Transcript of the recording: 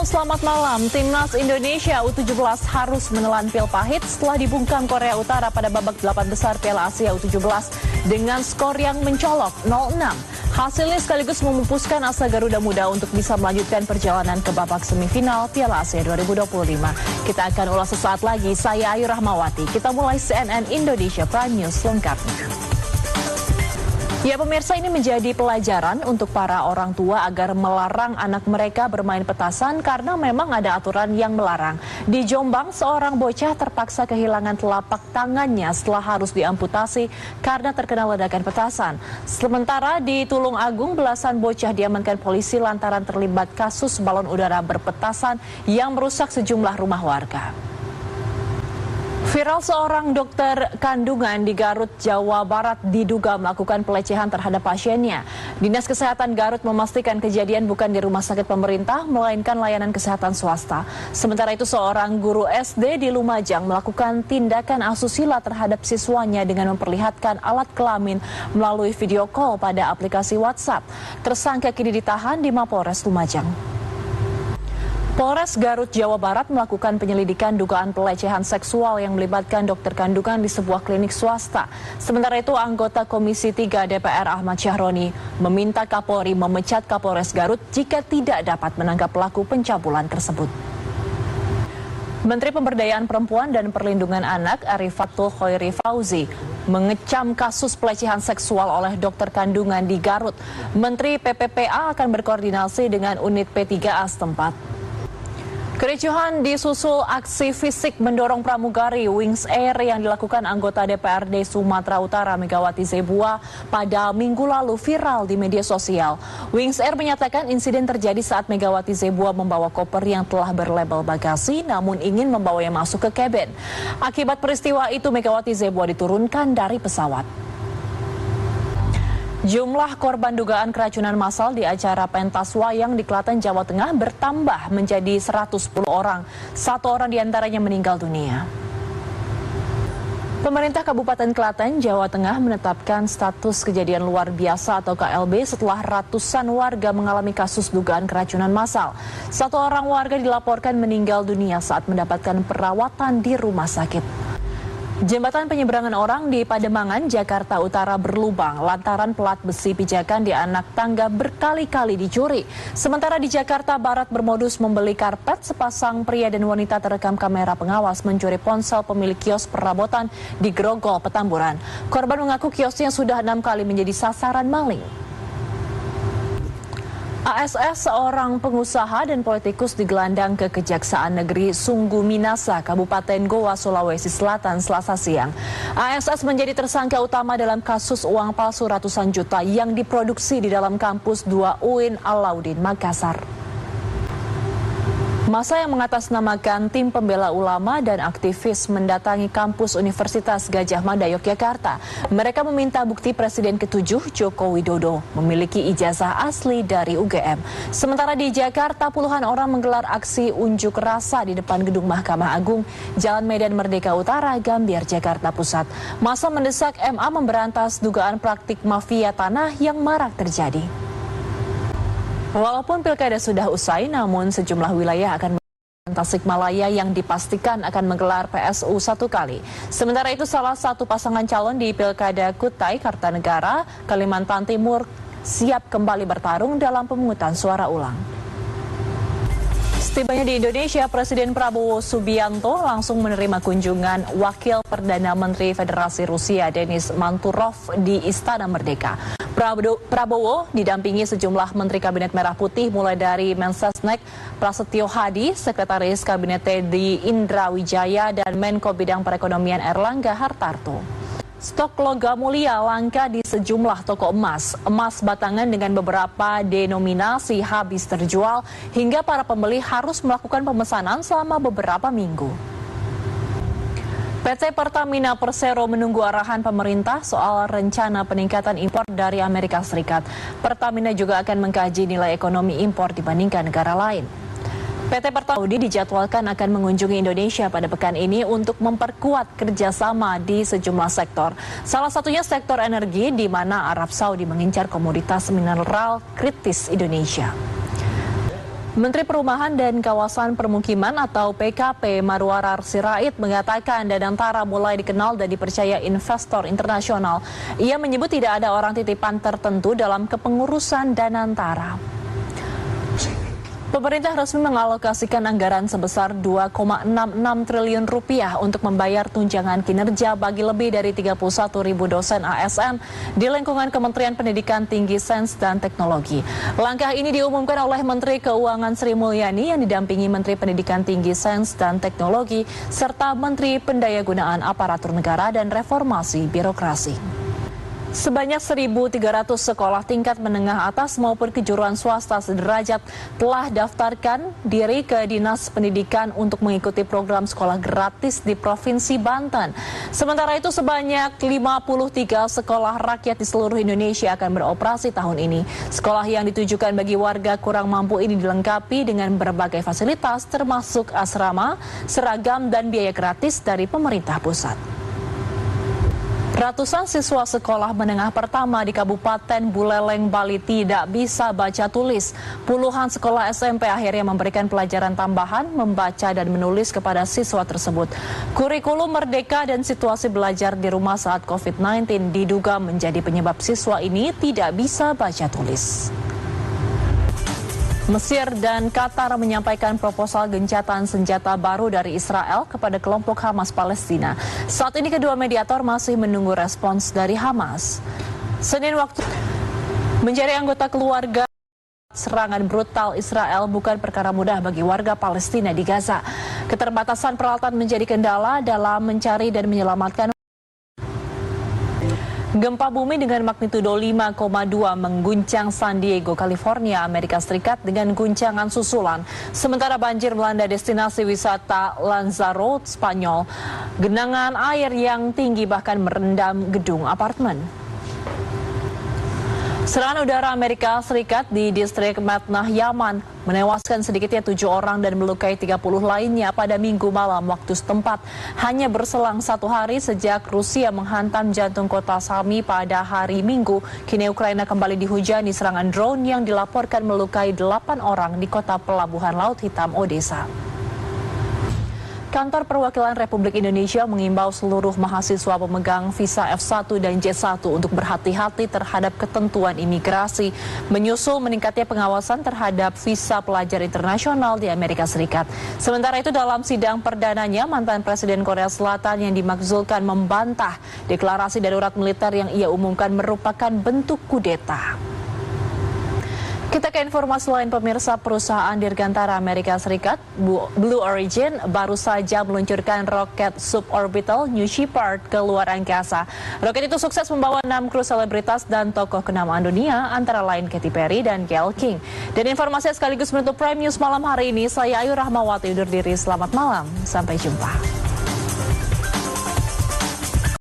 Selamat malam. Timnas Indonesia U17 harus menelan pil pahit setelah dibungkam Korea Utara pada babak 8 besar Piala Asia U17 dengan skor yang mencolok 0-6. Hasilnya sekaligus memupuskan asa Garuda Muda untuk bisa melanjutkan perjalanan ke babak semifinal Piala Asia 2025. Kita akan ulas sesaat lagi. Saya Ayu Rahmawati. Kita mulai CNN Indonesia Prime News lengkapnya. Ya pemirsa, ini menjadi pelajaran untuk para orang tua agar melarang anak mereka bermain petasan karena memang ada aturan yang melarang. Di Jombang, seorang bocah terpaksa kehilangan telapak tangannya setelah harus diamputasi karena terkena ledakan petasan. Sementara di Tulung Agung, belasan bocah diamankan polisi lantaran terlibat kasus balon udara berpetasan yang merusak sejumlah rumah warga. Viral, seorang dokter kandungan di Garut, Jawa Barat diduga melakukan pelecehan terhadap pasiennya. Dinas Kesehatan Garut memastikan kejadian bukan di rumah sakit pemerintah, melainkan layanan kesehatan swasta. Sementara itu, seorang guru SD di Lumajang melakukan tindakan asusila terhadap siswanya dengan memperlihatkan alat kelamin melalui video call pada aplikasi WhatsApp. Tersangka kini ditahan di Mapolres Lumajang. Polres Garut, Jawa Barat melakukan penyelidikan dugaan pelecehan seksual yang melibatkan dokter kandungan di sebuah klinik swasta. Sementara itu, anggota Komisi 3 DPR Ahmad Syahroni meminta Kapolri memecat Kapolres Garut jika tidak dapat menangkap pelaku pencabulan tersebut. Menteri Pemberdayaan Perempuan dan Perlindungan Anak Arifatul Khoiri Fauzi mengecam kasus pelecehan seksual oleh dokter kandungan di Garut. Menteri PPPA akan berkoordinasi dengan unit P3A setempat. Kericuhan disusul aksi fisik mendorong pramugari Wings Air yang dilakukan anggota DPRD Sumatera Utara Megawati Zebua pada minggu lalu viral di media sosial. Wings Air menyatakan insiden terjadi saat Megawati Zebua membawa koper yang telah berlabel bagasi namun ingin membawanya masuk ke kabin. Akibat peristiwa itu, Megawati Zebua diturunkan dari pesawat. Jumlah korban dugaan keracunan massal di acara pentas wayang di Klaten, Jawa Tengah bertambah menjadi 110 orang. 1 orang diantaranya meninggal dunia. Pemerintah Kabupaten Klaten, Jawa Tengah menetapkan status kejadian luar biasa atau KLB setelah ratusan warga mengalami kasus dugaan keracunan massal. 1 orang warga dilaporkan meninggal dunia saat mendapatkan perawatan di rumah sakit. Jembatan penyeberangan orang di Pademangan, Jakarta Utara berlubang lantaran pelat besi pijakan di anak tangga berkali-kali dicuri. Sementara di Jakarta Barat bermodus membeli karpet, sepasang pria dan wanita terekam kamera pengawas mencuri ponsel pemilik kios perabotan di Grogol, Petamburan. Korban mengaku kiosnya sudah 6 kali menjadi sasaran maling. ASS, seorang pengusaha dan politikus digelandang ke Kejaksaan Negeri Sungguh Minasa, Kabupaten Goa, Sulawesi Selatan, Selasa siang. ASS menjadi tersangka utama dalam kasus uang palsu ratusan juta yang diproduksi di dalam kampus 2 UIN Alauddin, Makassar. Masa yang mengatasnamakan tim pembela ulama dan aktivis mendatangi kampus Universitas Gadjah Mada, Yogyakarta. Mereka meminta bukti Presiden ke-7 Joko Widodo memiliki ijazah asli dari UGM. Sementara di Jakarta, puluhan orang menggelar aksi unjuk rasa di depan gedung Mahkamah Agung, Jalan Medan Merdeka Utara, Gambir, Jakarta Pusat. Masa mendesak MA memberantas dugaan praktik mafia tanah yang marak terjadi. Walaupun pilkada sudah usai, namun sejumlah wilayah akan Tasikmalaya yang dipastikan akan menggelar PSU 1 kali. Sementara itu, salah satu pasangan calon di Pilkada Kutai, Kartanegara, Kalimantan Timur siap kembali bertarung dalam pemungutan suara ulang. Setibanya di Indonesia, Presiden Prabowo Subianto langsung menerima kunjungan Wakil Perdana Menteri Federasi Rusia Denis Manturov di Istana Merdeka. Prabowo didampingi sejumlah Menteri Kabinet Merah Putih mulai dari Mensesnek Prasetyo Hadi, Sekretaris Kabinet Teddy Indra Wijaya, dan Menko Bidang Perekonomian Erlangga Hartarto. Stok logam mulia langka di sejumlah toko emas. Emas batangan dengan beberapa denominasi habis terjual hingga para pembeli harus melakukan pemesanan selama beberapa minggu. PT Pertamina Persero menunggu arahan pemerintah soal rencana peningkatan impor dari Amerika Serikat. Pertamina juga akan mengkaji nilai ekonomi impor dibandingkan negara lain. PT Pertamina dijadwalkan akan mengunjungi Indonesia pada pekan ini untuk memperkuat kerjasama di sejumlah sektor. Salah satunya sektor energi, di mana Arab Saudi mengincar komoditas mineral kritis Indonesia. Menteri Perumahan dan Kawasan Permukiman atau PKP Marwarar Sirait mengatakan Danantara mulai dikenal dan dipercaya investor internasional. Ia menyebut tidak ada orang titipan tertentu dalam kepengurusan Danantara. Pemerintah resmi mengalokasikan anggaran sebesar 2,66 triliun rupiah untuk membayar tunjangan kinerja bagi lebih dari 31.000 dosen ASN di lingkungan Kementerian Pendidikan Tinggi, Sains dan Teknologi. Langkah ini diumumkan oleh Menteri Keuangan Sri Mulyani yang didampingi Menteri Pendidikan Tinggi, Sains dan Teknologi serta Menteri Pendayagunaan Aparatur Negara dan Reformasi Birokrasi. Sebanyak 1.300 sekolah tingkat menengah atas maupun kejuruan swasta sederajat telah daftarkan diri ke Dinas Pendidikan untuk mengikuti program sekolah gratis di Provinsi Banten. Sementara itu sebanyak 53 sekolah rakyat di seluruh Indonesia akan beroperasi tahun ini. Sekolah yang ditujukan bagi warga kurang mampu ini dilengkapi dengan berbagai fasilitas termasuk asrama, seragam dan biaya gratis dari pemerintah pusat. Ratusan siswa sekolah menengah pertama di Kabupaten Buleleng, Bali tidak bisa baca tulis. Puluhan sekolah SMP akhirnya memberikan pelajaran tambahan, membaca dan menulis kepada siswa tersebut. Kurikulum Merdeka dan situasi belajar di rumah saat COVID-19 diduga menjadi penyebab siswa ini tidak bisa baca tulis. Mesir dan Qatar menyampaikan proposal gencatan senjata baru dari Israel kepada kelompok Hamas Palestina. Saat ini kedua mediator masih menunggu respons dari Hamas. Senin waktu mencari anggota keluarga serangan brutal Israel bukan perkara mudah bagi warga Palestina di Gaza. Keterbatasan peralatan menjadi kendala dalam mencari dan menyelamatkan. Gempa bumi dengan magnitudo 5,2 mengguncang San Diego, California, Amerika Serikat dengan guncangan susulan. Sementara banjir melanda destinasi wisata Lanzarote, Spanyol. Genangan air yang tinggi bahkan merendam gedung apartemen. Serangan udara Amerika Serikat di distrik Madnah, Yaman menewaskan sedikitnya 7 orang dan melukai 30 lainnya pada Minggu malam waktu setempat. Hanya berselang 1 hari sejak Rusia menghantam jantung kota Sami pada hari Minggu, kini Ukraina kembali dihujani serangan drone yang dilaporkan melukai 8 orang di kota pelabuhan Laut Hitam Odessa. Kantor Perwakilan Republik Indonesia mengimbau seluruh mahasiswa pemegang visa F1 dan J1 untuk berhati-hati terhadap ketentuan imigrasi, menyusul meningkatnya pengawasan terhadap visa pelajar internasional di Amerika Serikat. Sementara itu dalam sidang perdananya, mantan Presiden Korea Selatan yang dimakzulkan membantah deklarasi darurat militer yang ia umumkan merupakan bentuk kudeta. Kita ke informasi lain, pemirsa. Perusahaan dirgantara Amerika Serikat, Blue Origin, baru saja meluncurkan roket suborbital New Shepard ke luar angkasa. Roket itu sukses membawa 6 kru selebritas dan tokoh kenamaan dunia, antara lain Katy Perry dan Gayle King. Dan informasi sekaligus menutup Prime News malam hari ini, saya Ayu Rahmawati undur diri. Selamat malam, sampai jumpa.